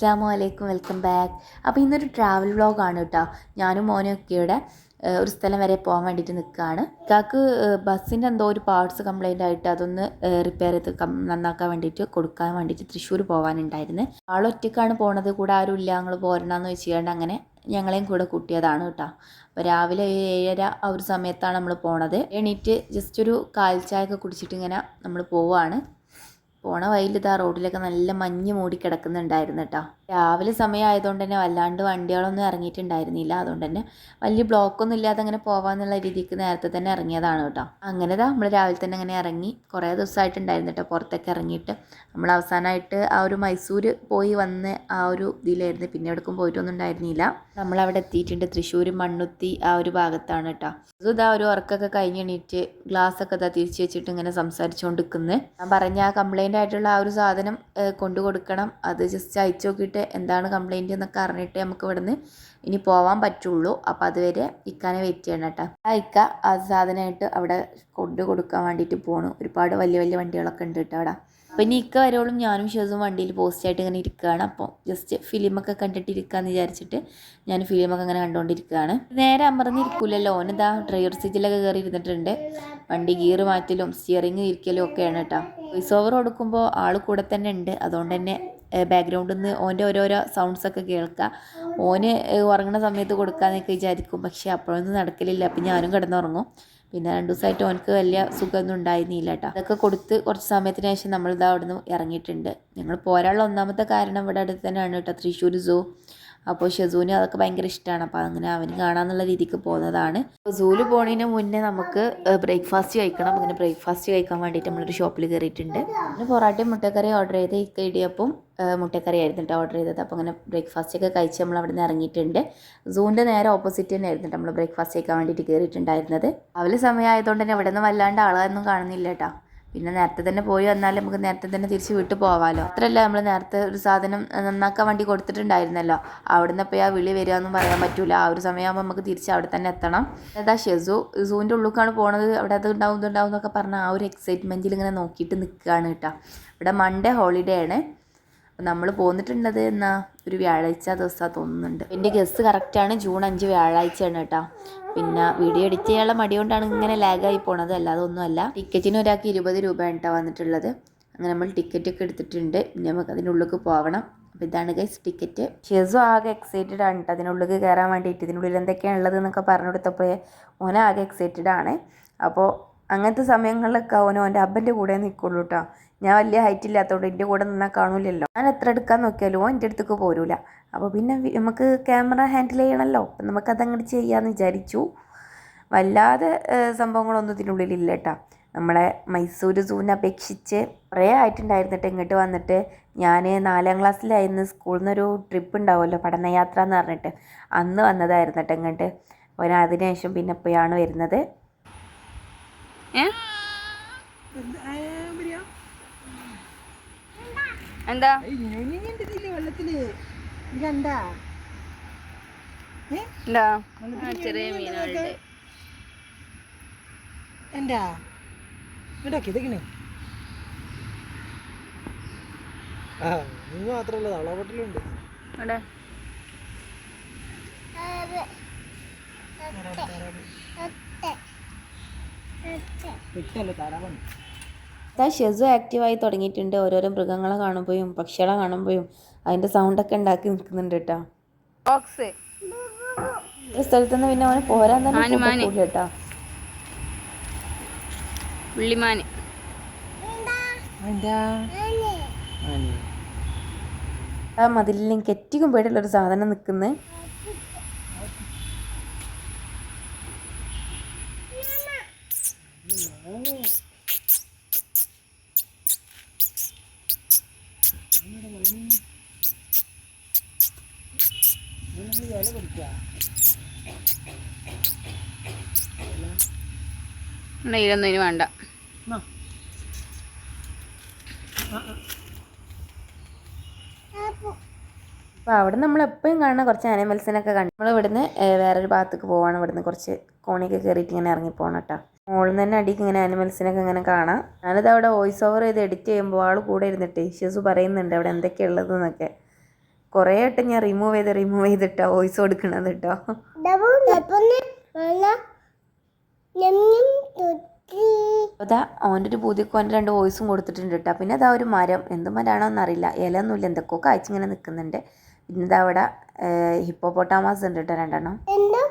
അസ്സലാമു അലൈക്കും, welcome back. അപ്പോൾ ഇന്നൊരു ട്രാവൽ വ്ളോഗാണ് കേട്ടോ. ഞാനും മോനൊക്കെ ഇവിടെ ഒരു സ്ഥലം വരെ പോകാൻ വേണ്ടിയിട്ട് നിൽക്കുകയാണ്. ഇക്കാക്ക് ബസ്സിൻ്റെ എന്തോ ഒരു പാർട്സ് കംപ്ലൈൻ്റ് ആയിട്ട് അതൊന്ന് റിപ്പയർ ചെയ്ത് നന്നാക്കാൻ വേണ്ടിയിട്ട് കൊടുക്കാൻ വേണ്ടിയിട്ട് തൃശ്ശൂർ പോകാനുണ്ടായിരുന്നു. ആളൊറ്റയ്ക്കാണ് പോണത്, കൂടെ ആരും ഇല്ല, ഞങ്ങൾ പോരണമെന്ന് വെച്ചുകൊണ്ട് അങ്ങനെ ഞങ്ങളെയും കൂടെ കൂട്ടിയതാണ് കേട്ടോ. അപ്പോൾ രാവിലെ 7:30 ആ ഒരു സമയത്താണ് നമ്മൾ പോണത്. എണീറ്റ് ജസ്റ്റ് ഒരു കാൽ ചായയൊക്കെ കുടിച്ചിട്ട് ഇങ്ങനെ നമ്മൾ പോവുകയാണ്. പോണ വഴിയിൽ ഇതാ റോഡിലൊക്കെ നല്ല മഞ്ഞ് മൂടി കിടക്കുന്നുണ്ടായിരുന്നു കേട്ടോ. രാവിലെ സമയമായതുകൊണ്ട് തന്നെ വല്ലാണ്ട് വണ്ടികളൊന്നും ഇറങ്ങിയിട്ടുണ്ടായിരുന്നില്ല. അതുകൊണ്ട് തന്നെ വലിയ ബ്ലോക്കൊന്നും ഇല്ലാതെ അങ്ങനെ പോകാമെന്നുള്ള രീതിക്ക് നേരത്തെ തന്നെ ഇറങ്ങിയതാണ് കേട്ടോ. അങ്ങനെ നമ്മൾ രാവിലെ തന്നെ അങ്ങനെ ഇറങ്ങി. കുറേ ദിവസമായിട്ടുണ്ടായിരുന്നു കേട്ടോ പുറത്തൊക്കെ ഇറങ്ങിയിട്ട്. നമ്മൾ അവസാനമായിട്ട് ആ ഒരു മൈസൂർ പോയി വന്ന് ആ ഒരു ഇതിലായിരുന്നു, പിന്നെ എവിടേക്കും പോയിട്ടൊന്നും ഉണ്ടായിരുന്നില്ല. നമ്മളവിടെ എത്തിയിട്ടുണ്ട്, തൃശ്ശൂർ മണ്ണുത്തി ആ ഒരു ഭാഗത്താണ് കേട്ടോ. ഇതാ ഒരു ഉറക്കൊക്കെ കഴിഞ്ഞെണീറ്റ് ഗ്ലാസ്സൊക്കെ ഇതാ തിരിച്ച് വെച്ചിട്ട് ഇങ്ങനെ സംസാരിച്ചുകൊണ്ടിരിക്കുന്നത്. ഞാൻ പറഞ്ഞ ആ കംപ്ലൈൻ്റ് ആയിട്ടുള്ള ആ ഒരു സാധനം കൊണ്ടു കൊടുക്കണം, അത് ജസ്റ്റ് അയച്ചു നോക്കിയിട്ട് എന്താണ് കംപ്ലൈൻറ്റ് എന്നൊക്കെ അറിഞ്ഞിട്ട് നമുക്ക് ഇവിടുന്ന് ഇനി പോകാൻ പറ്റുള്ളൂ. അപ്പോൾ അതുവരെ ഇക്കാനെ വെയിറ്റ് ചെയ്യണം കേട്ടോ. ആ ഇക്ക ആ സാധനമായിട്ട് അവിടെ കൊണ്ടു കൊടുക്കാൻ വേണ്ടിയിട്ട് പോകണം. ഒരുപാട് വലിയ വലിയ വണ്ടികളൊക്കെ ഉണ്ട് കേട്ടോ അവിടെ. അപ്പോൾ ഇനി ഇക്ക വരോളും ഞാനും ഷെസും വണ്ടിയിൽ പോസ്റ്റായിട്ട് ഇങ്ങനെ ഇരിക്കുകയാണ്. അപ്പോൾ ജസ്റ്റ് ഫിലിമൊക്കെ കണ്ടിട്ടിരിക്കാമെന്ന് വിചാരിച്ചിട്ട് ഞാൻ ഫിലിമൊക്കെ ഇങ്ങനെ കണ്ടുകൊണ്ടിരിക്കുകയാണ്. നേരെ അമർന്നിരിക്കില്ലല്ലോ, ഓനിതാ ഡ്രൈവർ സീറ്റിലൊക്കെ കയറി ഇരുന്നിട്ടുണ്ട്. വണ്ടി ഗിയർ മാറ്റലും സ്റ്റിയറിങ് ഇരിക്കലും ഒക്കെയാണ് കേട്ടോ. വോയിസ് ഓവർ കൊടുക്കുമ്പോൾ ആൾ കൂടെ തന്നെ ഉണ്ട്, അതുകൊണ്ട് തന്നെ ബാക്ക്ഗ്രൗണ്ടിൽ നിന്ന് ഓൻ്റെ ഓരോരോ സൗണ്ട്സൊക്കെ കേൾക്കുക. ഓന് ഉറങ്ങുന്ന സമയത്ത് കൊടുക്കാമെന്നൊക്കെ വിചാരിക്കും, പക്ഷേ അപ്പോഴൊന്നും നടക്കലില്ല. അപ്പം ഞാനും കിടന്നുറങ്ങും. പിന്നെ 2 ദിവസമായിട്ട് ഓനക്ക് വലിയ സുഖമൊന്നും ഉണ്ടായിരുന്നില്ല കേട്ടോ. അതൊക്കെ കൊടുത്ത് കുറച്ച് സമയത്തിന് ശേഷം നമ്മളിതാ അവിടെ നിന്ന് ഇറങ്ങിയിട്ടുണ്ട്. ഞങ്ങൾ പോരാനുള്ള ഒന്നാമത്തെ കാരണം ഇവിടെ അടുത്ത് തന്നെയാണ് കേട്ടോ, തൃശ്ശൂർ സൂ. അപ്പോൾ ഷെസൂന് അതൊക്കെ ഭയങ്കര ഇഷ്ടമാണ്. അപ്പോൾ അങ്ങനെ അവന് കാണാമെന്നുള്ള രീതിക്ക് പോകുന്നതാണ്. അപ്പോൾ സൂവിൽ പോകുന്നതിന് മുന്നേ നമുക്ക് ബ്രേക്ക്ഫാസ്റ്റ് കഴിക്കണം. അങ്ങനെ ബ്രേക്ക്ഫാസ്റ്റ് കഴിക്കാൻ വേണ്ടിയിട്ട് നമ്മളൊരു ഷോപ്പിൽ കയറിയിട്ടുണ്ട്. പിന്നെ പൊറാട്ടയും മുട്ടക്കറി ഓർഡർ ചെയ്ത് ഇടിയപ്പം മുട്ടക്കറി ആയിരുന്നു കേട്ടോ ഓർഡർ ചെയ്തത്. അപ്പോൾ അങ്ങനെ ബ്രേക്ക്ഫാസ്റ്റ് ഒക്കെ കഴിച്ച് നമ്മൾ അവിടെ നിന്ന് ഇറങ്ങിയിട്ടുണ്ട്. സൂവിൻ്റെ നേരെ ഓപ്പോസിറ്റ് തന്നെ ആയിരുന്നു നമ്മൾ ബ്രേക്ക്ഫാസ്റ്റ് കഴിക്കാൻ വേണ്ടിയിട്ട് കയറിയിട്ടുണ്ടായിരുന്നത്. രാവിലെ സമയമായതുകൊണ്ട് തന്നെ ഇവിടെ നിന്ന് വല്ലാണ്ട് ആളൊന്നും കാണുന്നില്ല കേട്ടോ. പിന്നെ നേരത്തെ തന്നെ പോയി വന്നാൽ നമുക്ക് നേരത്തെ തന്നെ തിരിച്ച് വീട്ടിൽ പോകാമല്ലോ. അത്രയല്ല, നമ്മൾ നേരത്തെ ഒരു സാധനം നന്നാക്കാൻ വേണ്ടി കൊടുത്തിട്ടുണ്ടായിരുന്നല്ലോ, അവിടുന്ന് ഇപ്പോൾ ആ വിളി വരികയെന്നും പറയാൻ പറ്റില്ല. ആ ഒരു സമയമാകുമ്പോൾ നമുക്ക് തിരിച്ച് അവിടെ തന്നെ എത്തണം. അതാ സൂവിൻ്റെ ഉള്ളിലേക്കാണ് പോണത്. അവിടെ അത് ഉണ്ടാവും ഇതുണ്ടാവും എന്നൊക്കെ പറഞ്ഞാൽ ആ ഒരു എക്സൈറ്റ്മെൻറ്റിൽ ഇങ്ങനെ നോക്കിയിട്ട് നിൽക്കുകയാണ് കേട്ടോ. ഇവിടെ മൺഡേ ഹോളിഡേ ആണ്. അപ്പോൾ നമ്മൾ പോന്നിട്ടുള്ളത് ഒരു വ്യാഴാഴ്ച ദിവസമാണ് തോന്നുന്നുണ്ട്. എൻ്റെ ഗസ് കറക്റ്റാണ്, ജൂൺ 5 വ്യാഴാഴ്ചയാണ് കേട്ടോ. പിന്നെ വീഡിയോ എഡിറ്റ് ചെയ്യാനുള്ള മടി കൊണ്ടാണ് ഇങ്ങനെ ലാഗായി പോണത്, അല്ലാതെ ഒന്നുമല്ല. ടിക്കറ്റിന് ഒരാൾക്ക് 20 രൂപയാണ് കേട്ടോ വന്നിട്ടുള്ളത്. അങ്ങനെ നമ്മൾ ടിക്കറ്റൊക്കെ എടുത്തിട്ടുണ്ട്. പിന്നെ നമുക്ക് അതിനുള്ളിലേക്ക് പോകണം. അപ്പോൾ ഇതാണ് ഗൈസ് ടിക്കറ്റ്. ഷെസു ആകെ എക്സൈറ്റഡ് ആണ് കേട്ടോ അതിനുള്ളിലേക്ക് കയറാൻ വേണ്ടിയിട്ട്. ഇതിനുള്ളിൽ എന്തൊക്കെയാണ് ഉള്ളത് എന്നൊക്കെ പറഞ്ഞു കൊടുത്തപ്പോഴേ ആകെ എക്സൈറ്റഡ് ആണ്. അപ്പോൾ അങ്ങനത്തെ സമയങ്ങളിലൊക്കെ ഓൻ്റെ അപ്പൻ്റെ കൂടെ നിൽക്കുള്ളൂ കേട്ടോ. ഞാൻ വലിയ ഹൈറ്റ് ഇല്ലാത്തതുകൊണ്ട് എൻ്റെ കൂടെ നിന്നാൽ കാണൂലല്ലോ. ഞാൻ എത്ര എടുക്കാൻ നോക്കിയാലും എൻ്റെ അടുത്തേക്ക് പോരൂല. അപ്പോൾ പിന്നെ നമുക്ക് ക്യാമറ ഹാൻഡിൽ ചെയ്യണമല്ലോ, അപ്പം നമുക്കതങ്ങോട്ട് ചെയ്യാമെന്ന് വിചാരിച്ചു. വല്ലാതെ സംഭവങ്ങളൊന്നും ഇതിനുള്ളിലില്ല കേട്ടോ. നമ്മളെ മൈസൂർ സൂവിനെ അപേക്ഷിച്ച് കുറേ ആയിട്ടുണ്ടായിരുന്നു കേട്ടോ ഇങ്ങോട്ട് വന്നിട്ട്. ഞാൻ 4ാം ക്ലാസ്സിലായിരുന്നു, സ്കൂളിൽ നിന്നൊരു ട്രിപ്പ് ഉണ്ടാവുമല്ലോ, പഠനയാത്ര എന്ന് പറഞ്ഞിട്ട്, അന്ന് വന്നതായിരുന്നു കേട്ടോ ഇങ്ങോട്ട്. അപ്പോൾ അതിനുശേഷം പിന്നെ എപ്പോഴാണ് വരുന്നത്. എന്താ ചെറിയ മീനുകളുടെ എന്താ മാത്രല്ല തളവട്ടിലുണ്ട്. ഷെസു ആക്റ്റീവായി തുടങ്ങിയിട്ടുണ്ട്. ഓരോരോ മൃഗങ്ങളെ കാണുമ്പോഴും പക്ഷികളെ കാണുമ്പോഴും അതിൻ്റെ സൗണ്ടൊക്കെ ഉണ്ടാക്കി നിൽക്കുന്നുണ്ട് കേട്ടോ. ഒരു സ്ഥലത്തുനിന്ന് പിന്നെ അവന് പോരാൻ തന്നെ കേട്ടോ. ആ മതിലിലും കെറ്റിക്കും പോയിട്ടുള്ളൊരു സാധനം നിൽക്കുന്നത്. ഇതൊന്നും ഇനി വേണ്ട. അപ്പോൾ അവിടെ നമ്മളെപ്പോഴും കാണുന്ന കുറച്ച് ആനിമൽസിനൊക്കെ കണ്ടു. നമ്മൾ ഇവിടുന്ന് വേറൊരു ഭാഗത്തേക്ക് പോവാണ്. ഇവിടുന്ന് കുറച്ച് കോണിയൊക്കെ കയറിയിട്ട് ഇങ്ങനെ ഇറങ്ങിപ്പോകണം കേട്ടോ. മുകളിൽ നിന്ന് തന്നെ അടിക്ക് ഇങ്ങനെ ആനിമൽസിനൊക്കെ ഇങ്ങനെ കാണാം. ഞാനിത് അവിടെ വോയിസ് ഓവർ ചെയ്ത് എഡിറ്റ് ചെയ്യുമ്പോൾ ആൾ കൂടെ ഇരുന്നിട്ട് ഷെസു പറയുന്നുണ്ട് അവിടെ എന്തൊക്കെയാണ് ഉള്ളതെന്നൊക്കെ. കുറേ വട്ടം ഞാൻ റിമൂവ് ചെയ്തിട്ടാ വോയിസ് കൊടുക്കണത് കേട്ടോ. അതാ അവൻ്റെ ഒരു പൂതിക്ക് അവൻ്റെ 2 വോയിസും കൊടുത്തിട്ടുണ്ട് കേട്ടോ. പിന്നെ അതാ ഒരു മരം, എന്ത് മരമാണോ എന്നറിയില്ല, ഇല ഒന്നുമില്ല, എന്തൊക്കെയോ കായ്ച്ചിങ്ങനെ നിൽക്കുന്നുണ്ട്. പിന്നെ ഇതാ അവിടെ ഹിപ്പോപ്പൊട്ടാമസ് ഉണ്ട് കേട്ടോ 2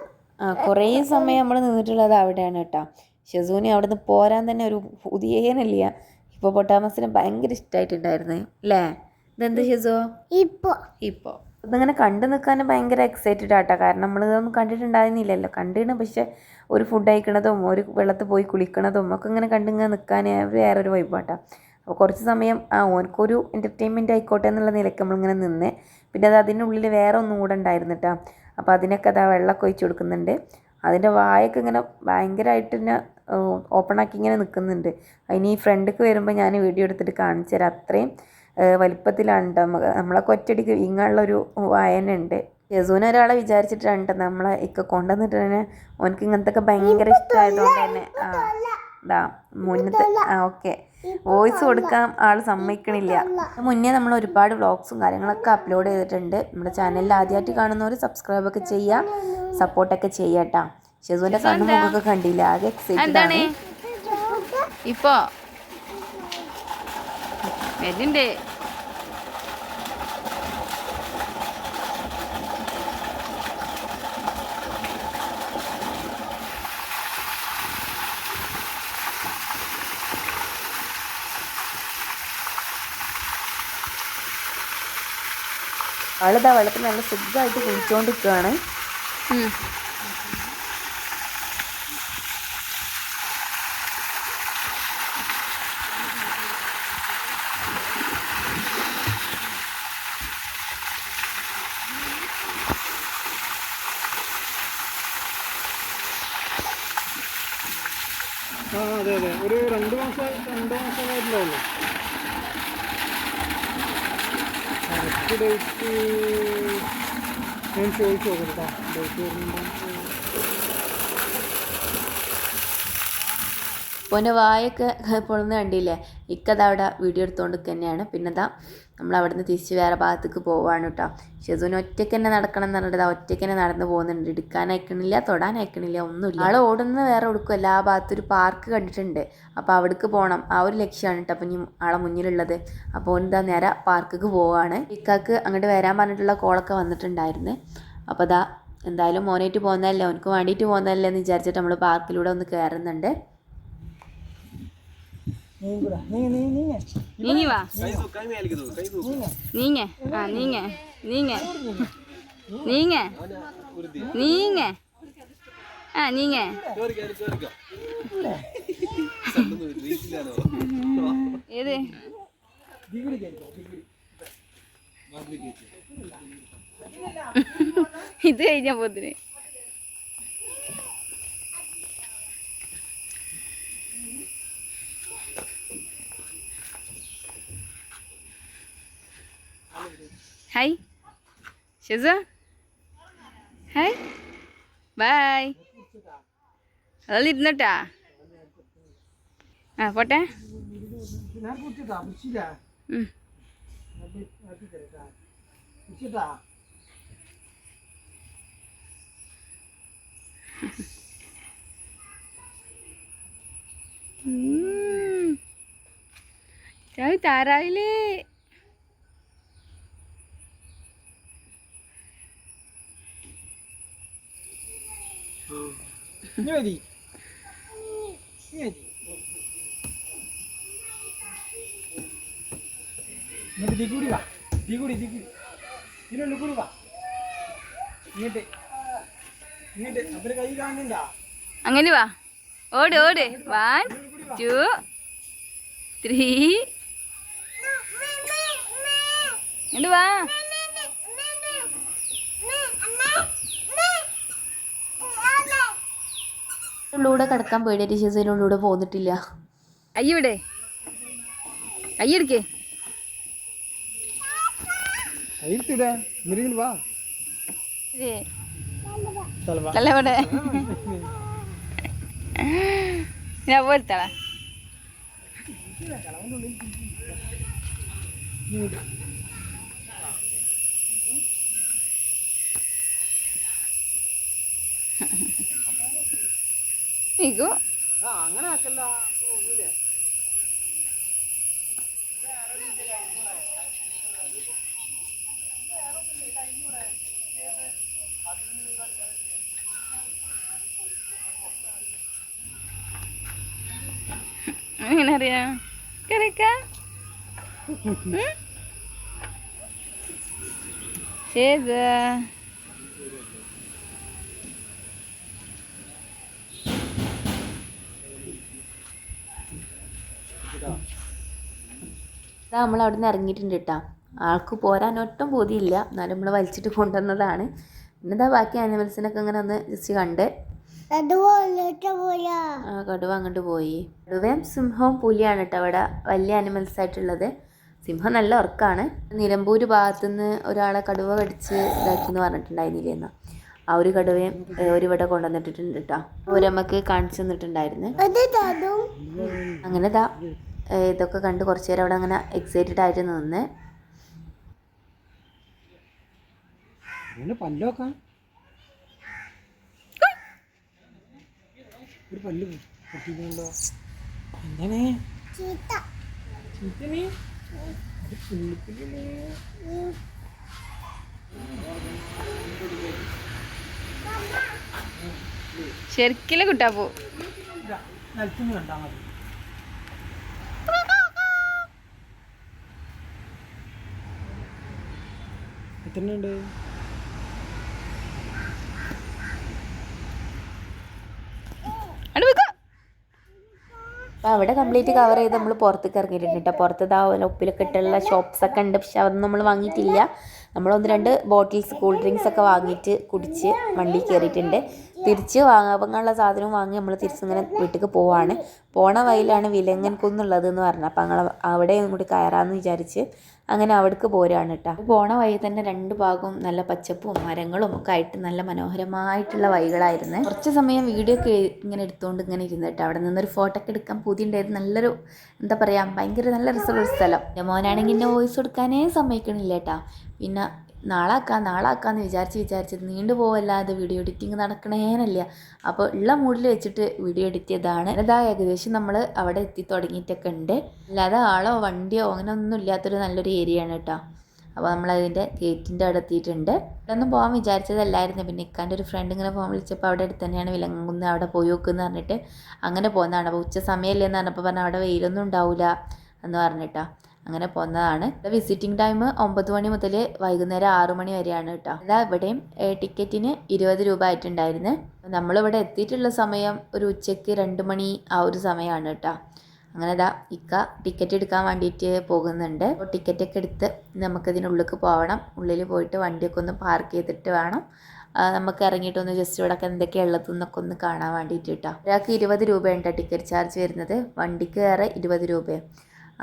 കുറേ സമയം നമ്മൾ നിന്നിട്ടുള്ളത് അവിടെയാണ് കേട്ടോ. ഷെസൂനി അവിടെ നിന്ന് പോരാൻ തന്നെ ഒരു പുതിയേനല്ല. ഹിപ്പോപ്പൊട്ടാമസിന് ഭയങ്കര ഇഷ്ടമായിട്ടുണ്ടായിരുന്നു അല്ലേ? ഇതെന്ത് ഷെസോ? ഇപ്പോൾ ഇതിങ്ങനെ കണ്ടു നിൽക്കാൻ ഭയങ്കര എക്സൈറ്റഡ് ആട്ടോ. കാരണം നമ്മളിതൊന്നും കണ്ടിട്ടുണ്ടായിരുന്നില്ലല്ലോ. കണ്ടിരുന്നു, പക്ഷെ ഒരു ഫുഡ് കഴിക്കണതും ഒരു വെള്ളത്തിൽ പോയി കുളിക്കണതും ഒക്കെ ഇങ്ങനെ കണ്ടിങ്ങനെ നിൽക്കാൻ വേറൊരു വൈബാട്ടോ. അപ്പോൾ കുറച്ച് സമയം ഓനക്കൊരു എൻ്റർടൈൻമെൻറ്റ് ആയിക്കോട്ടെ എന്നുള്ള നിലയ്ക്ക് നമ്മളിങ്ങനെ നിന്ന്. പിന്നെ അത് അതിനുള്ളിൽ വേറെ ഒന്നും കൂടെ ഉണ്ടായിരുന്നു കേട്ടോ. അപ്പോൾ അതിനൊക്കെ അതാ വെള്ളമൊക്കെ ഒഴിച്ച് കൊടുക്കുന്നുണ്ട്. അതിൻ്റെ വായൊക്കെ ഇങ്ങനെ ഭയങ്കരമായിട്ട് തന്നെ ഓപ്പണാക്കി ഇങ്ങനെ നിൽക്കുന്നുണ്ട്. അതിന് ഈ ഫ്രണ്ടിക്ക് വരുമ്പോൾ ഞാൻ വീഡിയോ എടുത്തിട്ട് കാണിച്ചു തരാം. അത്രയും വലിപ്പത്തിലാണ് കേട്ടോ. നമ്മളൊക്കെ ഒറ്റയടിക്ക് ഇങ്ങനെയുള്ളൊരു വായന ഉണ്ട്. യസൂന ഒരാളെ വിചാരിച്ചിട്ടുണ്ട് നമ്മളെ കൊണ്ടുവന്നിട്ട് തന്നെ. ഓനക്ക് ഇങ്ങനത്തെ ഒക്കെ ഭയങ്കര ഇഷ്ടമായതുകൊണ്ട് തന്നെ ഇതാ മുന്നത്തെ ഓക്കെ വോയിസ് കൊടുക്കാൻ ആൾ സമ്മതിക്കണില്ല. മുന്നേ നമ്മൾ ഒരുപാട് വ്ളോഗ്സും കാര്യങ്ങളൊക്കെ അപ്ലോഡ് ചെയ്തിട്ടുണ്ട്. നമ്മുടെ ചാനലിൽ ആദ്യമായിട്ട് കാണുന്നവർ സബ്സ്ക്രൈബൊക്കെ ചെയ്യുക, സപ്പോർട്ടൊക്കെ ചെയ്യാട്ടോ. ഷെസൂൻ്റെ കണ്ണു മുഖമൊക്കെ കണ്ടില്ല, ആകെ എക്സൈറ്റഡ് ആണ്. ഇപ്പോൾ വരുന്നുണ്ട്. ആളിതാ വെള്ളത്തിൽ നല്ല സുഖമായിട്ട് കുളിച്ചുകൊണ്ടിരിക്കുകയാണ്. അതെ ഒരു 2 മാസമായിട്ടുള്ളൂ. ഡേറ്റ് ഞാൻ ചോദിച്ചു നോക്കട്ടോ. ഡേറ്റ് വരുന്നുണ്ടോ? അപ്പോൾ എൻ്റെ വായൊക്കെ പൊളന്ന് കണ്ടില്ലേ. ഇക്കത് അവിടെ വീഡിയോ എടുത്തുകൊണ്ട് തന്നെയാണ്. പിന്നെ ഇതാ നമ്മൾ അവിടെ നിന്ന് തിരിച്ച് വേറെ ഭാഗത്തേക്ക് പോവാണ് കേട്ടോ. ഷെസൂന് ഒറ്റയ്ക്ക് തന്നെ നടക്കണം എന്ന് പറഞ്ഞിട്ട് ഒറ്റയ്ക്ക് തന്നെ നടന്ന് പോകുന്നുണ്ട്. എടുക്കാൻ അയക്കണില്ല, തൊടാൻ അയക്കണില്ല, ഒന്നുമില്ല. ആൾ ഓടുന്നത് വേറെ കൊടുക്കുമല്ല. ആ ഭാഗത്തൊരു പാർക്ക് കണ്ടിട്ടുണ്ട്. അപ്പോൾ അവിടേക്ക് പോകണം, ആ ഒരു ലക്ഷ്യമാണ് കേട്ടോ അപ്പം ഇനി ആളെ മുന്നിലുള്ളത്. അപ്പോൾ എന്താ നേരെ പാർക്കിക്ക് പോവാണ്. ഇക്കാക്ക് അങ്ങോട്ട് വരാൻ പറഞ്ഞിട്ടുള്ള കോളൊക്കെ വന്നിട്ടുണ്ടായിരുന്നു. അപ്പോൾ അതാ എന്തായാലും മോനായിട്ട് പോകുന്നതല്ലേ, ഓനക്ക് വേണ്ടിയിട്ട് പോകുന്നതല്ലേ എന്ന് വിചാരിച്ചിട്ട് നമ്മൾ പാർക്കിലൂടെ ഒന്ന് കയറുന്നുണ്ട്. നീങ്ങി വാ, നീങ്ങ, നീങ്ങ, നീങ്ങ, നീങ്ങ, നീങ്ങ, നീങ്ങ. ഏത് ഇത് കഴിഞ്ഞ പോത്തിന് ഹായ് ഷെസ, ഹായ്, ബൈ. അതെല്ലാം ഇരുന്നട്ടാ. പോട്ടെ. ചായ താറായില്ലേ. മതി കൂടി വാ, ഇതിനുള്ളിൽ കൂടി വാ. ഇങ്ങോട്ട് അവര് കൈ കാണുന്നുണ്ടാ? അങ്ങനെ വാ, ഓട് ഓട്. 1 2 3 ഇങ്ങോട്ട് വാ. ഉള്ളിലൂടെ കിടക്കാൻ പേടിയായിട്ട് ഷെസൂനുള്ളിലൂടെ പോന്നിട്ടില്ല. അയ്യവിടെ അയ്യെടുക്കേ വാ. തലവിടെ ഞാൻ പോരുത്താളാ. നീക്കൂ. അങ്ങനെ ആക്കല്ല പോകൂലേ. എങ്ങനെ അറിയാം കറിക്ക ശരി. നമ്മൾ അവിടെ നിന്ന് ഇറങ്ങിയിട്ടുണ്ട് കേട്ടോ. ആൾക്ക് പോരാൻ ഒട്ടും ബോധ്യമില്ല, എന്നാലും നമ്മൾ വലിച്ചിട്ട് കൊണ്ടുവന്നതാണ്. പിന്നെന്താ ബാക്കി ആനിമൽസിനൊക്കെ ഇങ്ങനെ ഒന്ന് ജസ്റ്റ് കണ്ട് കടുവ അങ്ങോട്ട് പോയി. കടുവയും സിംഹവും പുലിയാണ് കേട്ടോ അവിടെ വലിയ ആനിമൽസ് ആയിട്ടുള്ളത്. സിംഹം നല്ല ഉറക്കാണ്. നിലമ്പൂർ ഭാഗത്തുനിന്ന് ഒരാളെ കടുവ കടിച്ച് ഇതാക്കി എന്ന് പറഞ്ഞിട്ടുണ്ടായിരുന്നില്ലെന്ന്. ആ ഒരു കടുവയും ഒരിവിടെ കൊണ്ടുവന്നിട്ടുണ്ട് കേട്ടോ. ഓരമ്മക്ക് കാണിച്ചു തന്നിട്ടുണ്ടായിരുന്നു. അങ്ങനെ ഇതാ ഇതൊക്കെ കണ്ട് കുറച്ച് നേരം അവിടെ അങ്ങനെ എക്സൈറ്റഡ് ആയിട്ട് നിന്ന്. പല്ലൊക്കെ ഒരു പല്ല് പൊട്ടിയിട്ടുണ്ടോ? എന്താണ് ശരിക്കില് കിട്ടാ പോ. നിലത്തുനിന്ന് കണ്ടാൽ മതി. എത്രണ്ട്? അപ്പോൾ അവിടെ കംപ്ലീറ്റ് കവർ ചെയ്ത് നമ്മൾ പുറത്തേക്ക് ഇറങ്ങിയിട്ടുണ്ട് കേട്ടോ. പുറത്ത് ഉപ്പിലൊക്കെ ഇട്ടുള്ള ഷോപ്സൊക്കെ ഉണ്ട്, പക്ഷെ അതൊന്നും നമ്മൾ വാങ്ങിയിട്ടില്ല. നമ്മളൊന്ന് 2 ബോട്ടിൽസ് കൂൾ ഡ്രിങ്ക്സ് ഒക്കെ വാങ്ങിയിട്ട് കുടിച്ച് വണ്ടി കയറിയിട്ടുണ്ട്. തിരിച്ച് വാങ്ങാനുള്ള സാധനവും വാങ്ങി നമ്മൾ തിരിച്ചിങ്ങനെ വീട്ടിലേക്ക് പോവാണ്. പോണ വഴിയിലാണ് വിലങ്ങൻ കുന്നുള്ളത് എന്ന് പറഞ്ഞത്. അപ്പോൾ ഞങ്ങൾ അവിടെയും കൂടി കയറാമെന്ന് വിചാരിച്ച് അങ്ങനെ അവിടേക്ക് പോരുകയാണ് കേട്ടോ. പോണ വഴി തന്നെ 2 ഭാഗവും നല്ല പച്ചപ്പും മരങ്ങളും ഒക്കെ ആയിട്ട് നല്ല മനോഹരമായിട്ടുള്ള വഴികളായിരുന്നു. കുറച്ച് സമയം വീഡിയോ ഒക്കെ ഇങ്ങനെ എടുത്തുകൊണ്ട് ഇങ്ങനെ ഇരുന്നിട്ട് അവിടെ നിന്നൊരു ഫോട്ടോ ഒക്കെ എടുക്കാൻ പൂതിയുണ്ടായിരുന്നു. നല്ലൊരു എന്താ പറയുക, ഭയങ്കര നല്ല രസമുള്ളൊരു സ്ഥലം. എൻ്റെ മോനാണെങ്കിൽ എൻ്റെ വോയിസ് കൊടുക്കാനേ സമ്മതിക്കണില്ല കേട്ടോ. പിന്നെ നാളാക്കാന്ന് വിചാരിച്ച് നീണ്ടു പോവല്ലാതെ വീഡിയോ എഡിറ്റിങ് നടക്കണേനല്ല. അപ്പോൾ ഉള്ള മൂഡിൽ വെച്ചിട്ട് വീഡിയോ എഡിറ്റ് ചെയ്തതാണ്. അതാ ഏകദേശം നമ്മൾ അവിടെ എത്തി തുടങ്ങിയിട്ടൊക്കെ ഉണ്ട്. അല്ലാതെ ആളോ വണ്ടിയോ അങ്ങനെ ഒന്നും ഇല്ലാത്തൊരു നല്ലൊരു ഏരിയ ആണ് കേട്ടോ. അപ്പോൾ നമ്മളതിൻ്റെ ഗേറ്റിൻ്റെ അവിടെ എത്തിയിട്ടുണ്ട്. ഇവിടെ ഒന്നും പോകാൻ വിചാരിച്ചതല്ലായിരുന്നു. പിന്നെ ഇക്കാൻ്റെ ഒരു ഫ്രണ്ട് ഇങ്ങനെ ഫോൺ വിളിച്ചപ്പോൾ അവിടെ അടുത്ത് തന്നെയാണ് വിലങ്ങുന്ന്, അവിടെ പോയി നോക്കുമെന്ന് പറഞ്ഞിട്ട് അങ്ങനെ പോകുന്നതാണ്. അപ്പോൾ ഉച്ച സമയമല്ലേന്ന് പറഞ്ഞപ്പോൾ പറഞ്ഞാൽ അവിടെ വെയിലൊന്നും ഉണ്ടാവില്ല എന്ന് പറഞ്ഞിട്ടാ അങ്ങനെ പോകുന്നതാണ്. വിസിറ്റിംഗ് ടൈം 9 മണി മുതൽ വൈകുന്നേരം 6 മണി വരെയാണ് കേട്ടോ. അതാ ഇവിടെയും ടിക്കറ്റിന് 20 രൂപ ആയിട്ടുണ്ടായിരുന്നു. നമ്മളിവിടെ എത്തിയിട്ടുള്ള സമയം ഒരു ഉച്ചയ്ക്ക് 2 മണി ആ ഒരു സമയമാണ് കേട്ടോ. അങ്ങനെ ഇക്ക ടിക്കറ്റ് എടുക്കാൻ വേണ്ടിയിട്ട് പോകുന്നുണ്ട്. അപ്പോൾ ടിക്കറ്റൊക്കെ എടുത്ത് നമുക്കതിനുള്ളിലേക്ക് പോകണം. ഉള്ളിൽ പോയിട്ട് വണ്ടിയൊക്കെ ഒന്ന് പാർക്ക് ചെയ്തിട്ട് വേണം നമുക്ക് ഇറങ്ങിയിട്ടൊന്ന് ജസ്റ്റ് ഇവിടെ എന്തൊക്കെയാണ് ഉള്ളതെന്നൊക്കെ ഒന്ന് കാണാൻ വേണ്ടിയിട്ട് കേട്ടോ. ഒരാൾക്ക് 20 രൂപയുണ്ട് ടിക്കറ്റ് ചാർജ് വരുന്നത്. വണ്ടിക്ക് വേറെ 20 രൂപയാണ്.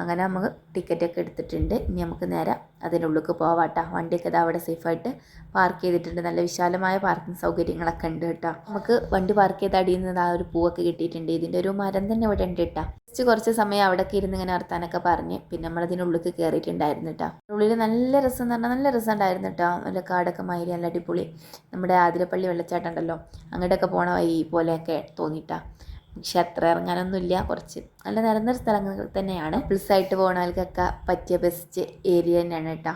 അങ്ങനെ നമുക്ക് ടിക്കറ്റൊക്കെ എടുത്തിട്ടുണ്ട്. ഇനി നമുക്ക് നേരെ അതിനുള്ളിലേക്ക് പോവാട്ടോ. വണ്ടിയൊക്കെ അവിടെ സേഫായിട്ട് പാർക്ക് ചെയ്തിട്ടുണ്ട്. നല്ല വിശാലമായ പാർക്കിംഗ് സൗകര്യങ്ങളൊക്കെ ഉണ്ട് കേട്ടോ. നമുക്ക് വണ്ടി പാർക്ക് ചെയ്ത് അടിയിൽ നിന്ന് ആ ഒരു പൂവൊക്കെ കിട്ടിയിട്ടുണ്ട്. ഇതിൻ്റെ ഒരു മരം തന്നെ ഇവിടെ ഉണ്ട് കേട്ടോ. കുറച്ച് സമയം അവിടെയൊക്കെ ഇരുന്ന് ഇങ്ങനെ വർത്താനൊക്കെ പറഞ്ഞ് പിന്നെ നമ്മളതിനുള്ളിലേക്ക് കയറിയിട്ടുണ്ടായിരുന്നു കേട്ടോ. ഉള്ളിൽ നല്ല രസം എന്ന് പറഞ്ഞാൽ നല്ല രസം ഉണ്ടായിരുന്നു കേട്ടോ. നല്ല കാടൊക്കെ മയില് നല്ല അടിപൊളി. നമ്മുടെ ആതിരപ്പള്ളി വെള്ളച്ചാട്ടം ഉണ്ടല്ലോ, അങ്ങോട്ടൊക്കെ പോണ വഴി പോലെയൊക്കെ തോന്നിയിട്ടാ. പക്ഷെ അത്ര ഇറങ്ങാനൊന്നുമില്ല, കുറച്ച് നല്ല നിരന്നൊരു സ്ഥലങ്ങൾ തന്നെയാണ്. കപ്പിൾസായിട്ട് പോകുന്നവർക്കൊക്കെ പറ്റിയ ബെസ്റ്റ് ഏരിയ തന്നെയാണ് കേട്ടോ.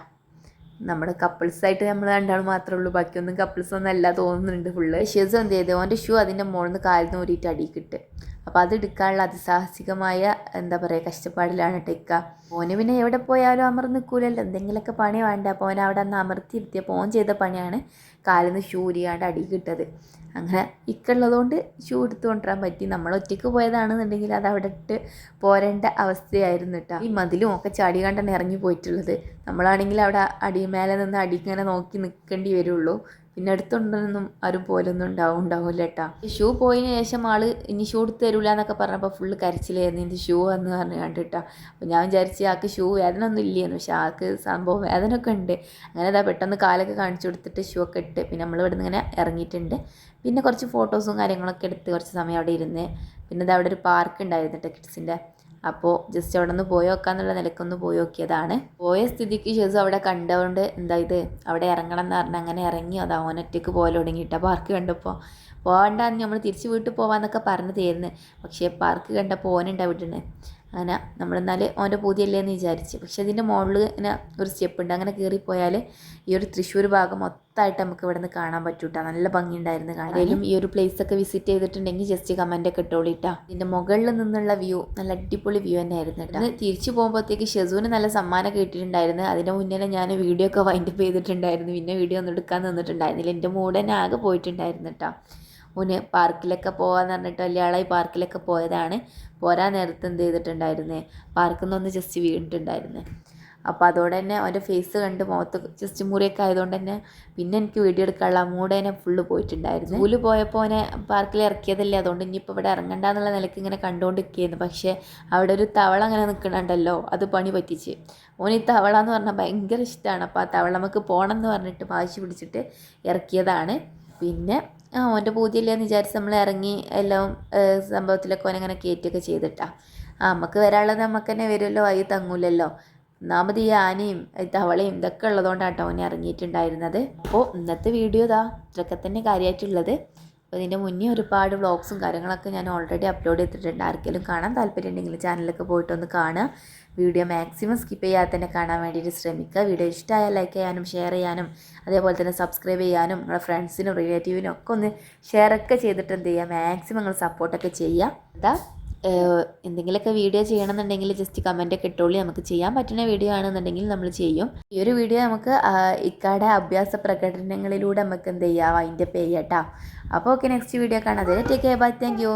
നമ്മുടെ കപ്പിൾസായിട്ട് നമ്മൾ രണ്ടാളും മാത്രമേ ഉള്ളൂ, ബാക്കിയൊന്നും കപ്പിൾസൊന്നും അല്ല തോന്നുന്നുണ്ട് ഫുള്ള്. ഷൂസ് എന്ത് ചെയ്തു, ഓൻ്റെ ഷൂ അതിൻ്റെ മുകളിൽ നിന്ന് കാലിന് ഊരിയിട്ട് അടിക്കിട്ട്. അപ്പോൾ അത് എടുക്കാനുള്ള അതിസാഹസികമായ എന്താ പറയുക കഷ്ടപ്പാടിലാണ് ടെക്ക. ഓന് പിന്നെ എവിടെ പോയാലും അമർന്ന് നിൽക്കൂലല്ലോ, എന്തെങ്കിലുമൊക്കെ പണി വേണ്ട. അപ്പോൾ ഓൻ അവിടെ അന്ന് അമർത്തിയിരുത്തിയപ്പോൾ ഓൻ ചെയ്ത പണിയാണ് കാലിൽ നിന്ന് ഷൂ ഊരിയാണ്ട് അടി കിട്ടത്. അങ്ങനെ ഇക്കുള്ളതുകൊണ്ട് ഷൂ എടുത്ത് കൊണ്ടുവരാൻ പറ്റി. നമ്മൾ ഒറ്റയ്ക്ക് പോയതാണെന്നുണ്ടെങ്കിൽ അത് അവിടെ ഇട്ട് പോരേണ്ട അവസ്ഥയായിരുന്നു കേട്ടോ. ഈ മതിലും ഒക്കെ ചാടി കണ്ടാണ് ഇറങ്ങി പോയിട്ടുള്ളത്. നമ്മളാണെങ്കിൽ അവിടെ അടിമേലെ നിന്ന് അടിങ്ങനെ നോക്കി നിൽക്കേണ്ടി വരുള്ളൂ. പിന്നെ അടുത്തുണ്ടെന്നും ആരും പോലൊന്നും ഉണ്ടാവില്ല കേട്ടോ. ഷൂ പോയതിന് ശേഷം ആള് ഇനി ഷൂ എടുത്ത് തരൂല എന്നൊക്കെ പറഞ്ഞപ്പോൾ ഫുള്ള് കരച്ചിലായിരുന്നു എൻ്റെ ഷൂ എന്ന് പറഞ്ഞ് കണ്ടിട്ടാ. അപ്പോൾ ഞാൻ വിചാരിച്ച് ആൾക്ക് ഷൂ വേദന ഒന്നും ഇല്ലേന്ന്, പക്ഷെ ആൾക്ക് സംഭവം വേദനയൊക്കെ ഉണ്ട്. അങ്ങനെ പെട്ടെന്ന് കാലൊക്കെ കാണിച്ചു കൊടുത്തിട്ട് ഷൂ ഒക്കെ ഇട്ട് പിന്നെ നമ്മൾ ഇവിടെ നിന്ന് ഇങ്ങനെ ഇറങ്ങിയിട്ടുണ്ട്. പിന്നെ കുറച്ച് ഫോട്ടോസും കാര്യങ്ങളൊക്കെ എടുത്ത് കുറച്ച് സമയം അവിടെ ഇരുന്ന് പിന്നെ അവിടെ ഒരു പാർക്ക് ഉണ്ടായിരുന്നു കിഡ്സിൻ്റെ. അപ്പോൾ ജസ്റ്റ് അവിടെ നിന്ന് പോയി നോക്കാന്നുള്ള നിലക്കൊന്ന് പോയി നോക്കിയതാണ്. പോയ സ്ഥിതിക്ക് ഷൂസ് അവിടെ കണ്ടുകൊണ്ട് എന്താ ഇത് അവിടെ ഇറങ്ങണം എന്ന് പറഞ്ഞാൽ അങ്ങനെ ഇറങ്ങി. അത് അവനൊറ്റയ്ക്ക് പോലെ തുടങ്ങിയിട്ട് പാർക്ക് കണ്ടപ്പോൾ പോകണ്ടെന്ന് നമ്മൾ തിരിച്ച് വീട്ടിൽ പോകാമെന്നൊക്കെ പറഞ്ഞതായിരുന്നു. പക്ഷേ പാർക്ക് കണ്ടപ്പോൾ ഓനുണ്ടാ വിട്ടണേ. അങ്ങനെ നമ്മളെന്നാൽ ഓൻ്റെ പൂതിയല്ലേ എന്ന് വിചാരിച്ച്. പക്ഷെ അതിൻ്റെ മുകളിൽ ഇങ്ങനെ ഒരു സ്റ്റെപ്പ് ഉണ്ട്. അങ്ങനെ കയറിപ്പോയാൽ ഈ ഒരു തൃശ്ശൂർ ഭാഗം മൊത്തമായിട്ട് നമുക്ക് ഇവിടെ നിന്ന് കാണാൻ പറ്റൂട്ടാ. നല്ല ഭംഗിയുണ്ടായിരുന്നു കാണാനും. ഈ ഒരു പ്ലേസൊക്കെ വിസിറ്റ് ചെയ്തിട്ടുണ്ടെങ്കിൽ ജസ്റ്റ് കമൻറ്റൊക്കെ ഇട്ടോളിട്ടാ. ഇതിൻ്റെ മുകളിൽ നിന്നുള്ള വ്യൂ നല്ല അടിപൊളി വ്യൂ തന്നെ ആയിരുന്നു കേട്ടോ. തിരിച്ചു പോകുമ്പോഴത്തേക്ക് ഷെസൂന് നല്ല സമ്മാനം കിട്ടിയിട്ടുണ്ടായിരുന്നു. അതിൻ്റെ മുന്നേ ഞാൻ വീഡിയോ ഒക്കെ വൈൻഡപ്പ് ചെയ്തിട്ടുണ്ടായിരുന്നു. പിന്നെ വീഡിയോ ഒന്നും എടുക്കാൻ നിന്നിട്ടുണ്ടായിരുന്നില്ല. എൻ്റെ മൂഡ് തന്നെ ആകെ പോയിട്ടുണ്ടായിരുന്നു കേട്ടോ. ഓന് പാർക്കിലൊക്കെ പോകാമെന്ന് പറഞ്ഞിട്ട് വലിയ ആളായി പാർക്കിലൊക്കെ പോയതാണ്. പോരാൻ നേരത്ത് എന്ത് ചെയ്തിട്ടുണ്ടായിരുന്നേ, പാർക്കിൽ നിന്നൊന്ന് ജസ്റ്റ് വീണിട്ടുണ്ടായിരുന്നേ. അപ്പോൾ അതോടെ തന്നെ അവൻ്റെ ഫേസ് കണ്ട് മുഖത്ത് ജസ്റ്റ് മുറിയൊക്കെ ആയതുകൊണ്ട് തന്നെ പിന്നെ എനിക്ക് വീഡിയോ എടുക്കാനുള്ള മൂഡ് തന്നെ ഫുള്ള് പോയിട്ടുണ്ടായിരുന്നു. സ്കൂളിൽ പോയപ്പോൾ അവനെ പാർക്കിൽ ഇറക്കിയതല്ലേ, അതുകൊണ്ട് ഇനിയിപ്പോൾ ഇവിടെ ഇറങ്ങണ്ടെന്നുള്ള നിലയ്ക്ക് ഇങ്ങനെ കണ്ടുകൊണ്ടിരിക്കുകയായിരുന്നു. പക്ഷേ അവിടെ ഒരു തവള അങ്ങനെ നിൽക്കണുണ്ടല്ലോ, അത് പണി പറ്റിച്ച്. ഓന് ഈ തവള എന്ന് പറഞ്ഞാൽ ഭയങ്കര ഇഷ്ടമാണ്. അപ്പോൾ ആ തവള നമുക്ക് പോകണം എന്ന് പറഞ്ഞിട്ട് വാശി പിടിച്ചിട്ട് ഇറക്കിയതാണ്. പിന്നെ ഓൻ്റെ പൂതിയില്ലെന്ന് വിചാരിച്ച് നമ്മൾ ഇറങ്ങി എല്ലാം സംഭവത്തിലൊക്കെ ഓനങ്ങനെ കയറ്റുകയൊക്കെ ചെയ്തിട്ടാ. നമുക്ക് വരാനുള്ളത് നമുക്ക് തന്നെ വരുമല്ലോ, ആയി തങ്ങൂലല്ലോ. ഒന്നാമത് ഈ ആനയും തവളയും ഇതൊക്കെ ഉള്ളതുകൊണ്ടാട്ടോ ഓൻ ഇറങ്ങിയിട്ടുണ്ടായിരുന്നത്. അപ്പോൾ ഇന്നത്തെ വീഡിയോ ഇതൊക്കെ തന്നെ കാര്യമായിട്ടുള്ളത്. അപ്പോൾ ഇതിൻ്റെ മുന്നേ ഒരുപാട് വ്ളോഗ്സും കാര്യങ്ങളൊക്കെ ഞാൻ ഓൾറെഡി അപ്ലോഡ് ചെയ്തിട്ടുണ്ട്. ആർക്കെങ്കിലും കാണാൻ താല്പര്യം ഉണ്ടെങ്കിൽ ചാനലൊക്കെ പോയിട്ടൊന്ന് കാണുക. വീഡിയോ മാക്സിമം സ്കിപ്പ് ചെയ്യാതെ തന്നെ കാണാൻ വേണ്ടിയിട്ട് ശ്രമിക്കുക. വീഡിയോ ഇഷ്ടമായാൽ ലൈക്ക് ചെയ്യാനും ഷെയർ ചെയ്യാനും അതേപോലെ തന്നെ സബ്സ്ക്രൈബ് ചെയ്യാനും നിങ്ങളുടെ ഫ്രണ്ട്സിനും റിലേറ്റീവിനും ഒക്കെ ഒന്ന് ഷെയറൊക്കെ ചെയ്തിട്ട് എന്ത് ചെയ്യുക, മാക്സിമം നിങ്ങൾ സപ്പോർട്ടൊക്കെ ചെയ്യുക. എന്തെങ്കിലുമൊക്കെ വീഡിയോ ചെയ്യണമെന്നുണ്ടെങ്കിൽ ജസ്റ്റ് കമൻറ്റൊക്കെ ഇട്ടോളി. നമുക്ക് ചെയ്യാൻ പറ്റുന്ന വീഡിയോ ആണെന്നുണ്ടെങ്കിൽ നമ്മൾ ചെയ്യും. ഈ ഒരു വീഡിയോ നമുക്ക് ഇക്കാടെ അഭ്യാസ പ്രകടനങ്ങളിലൂടെ നമുക്ക് എന്ത് ചെയ്യുക, വൈൻഡപ്പ് ചെയ്യാം കേട്ടോ. അപ്പോൾ ഓക്കെ, നെക്സ്റ്റ് വീഡിയോ കാണാം. അതേ take care, bye, thank U.